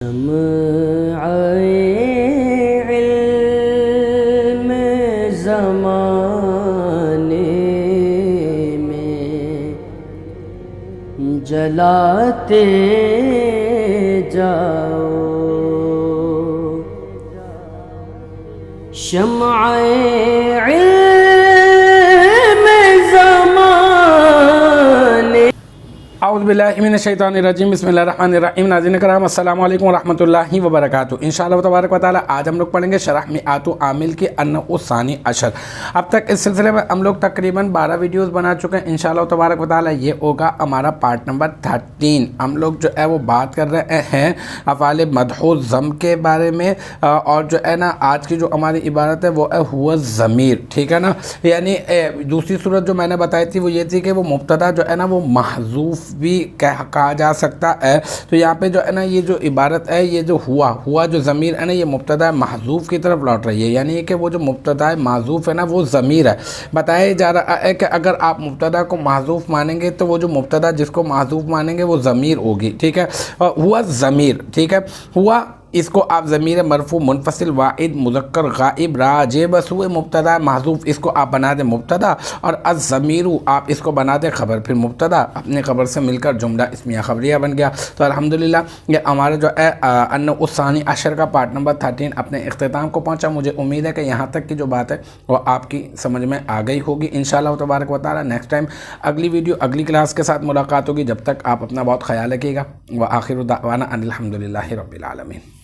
شمع علم زمانے میں جلاتے جاؤ، شمع علم زمانے۔ اعوذ باللہ من الشیطان الرجیم، بسم اللہ الرحمن الرحیم۔ ناظرین کرام السلام علیکم ورحمۃ اللہ وبرکاتہ۔ انشاءاللہ تبارک و تعالی آج ہم لوگ پڑھیں گے شرح میعات عامل کی النوع الثانی عشر۔ اب تک اس سلسلے میں ہم لوگ تقریباً 12 ویڈیوز بنا چکے ہیں۔ انشاءاللہ تبارک و تعالی یہ ہوگا ہمارا پارٹ نمبر 13۔ ہم لوگ جو ہے وہ بات کر رہے ہیں افعال مدح و ذم کے بارے میں، اور جو ہے نا آج کی جو ہماری عبارت ہے وہ ہے هو الضمیر، ٹھیک ہے نا۔ یعنی دوسری صورت جو میں نے بتائی تھی وہ یہ تھی کہ وہ مبتدا جو ہے نا وہ محذوف بھی کہا جا سکتا ہے۔ تو یہاں پہ جو ہے نا یہ جو عبارت ہے، یہ جو ہوا جو ضمیر ہے نا، یہ مبتدا محذوف کی طرف لوٹ رہی ہے، یعنی کہ وہ جو مبتدا محذوف ہے نا وہ ضمیر ہے۔ بتایا جا رہا ہے کہ اگر آپ مبتدا کو محذوف مانیں گے تو وہ جو مبتدا جس کو محذوف مانیں گے وہ ضمیر ہوگی، ٹھیک ہے۔ ہوا ضمیر، ٹھیک ہے۔ ہوا اس کو آپ ضمیر مرفوع منفصل واحد مذکر غائب راجع بسوء مبتدا محذوف اس کو آپ بنا دیں مبتدا، اور الضمیر آپ اس کو بنا دیں خبر، پھر مبتدا اپنے خبر سے مل کر جملہ اسمیہ خبریہ بن گیا۔ تو الحمدللہ یہ ہمارا جو ہے النوع الثانی عشر کا پارٹ نمبر 13 اپنے اختتام کو پہنچا۔ مجھے امید ہے کہ یہاں تک کی جو بات ہے وہ آپ کی سمجھ میں آ گئی ہوگی انشاءاللہ تبارک و تعالی۔ نیکسٹ ٹائم اگلی ویڈیو اگلی کلاس کے ساتھ ملاقات ہوگی، جب تک آپ اپنا بہت خیال رکھیے گا۔ وآخر دعوانا ان الحمدللہ رب العالمین۔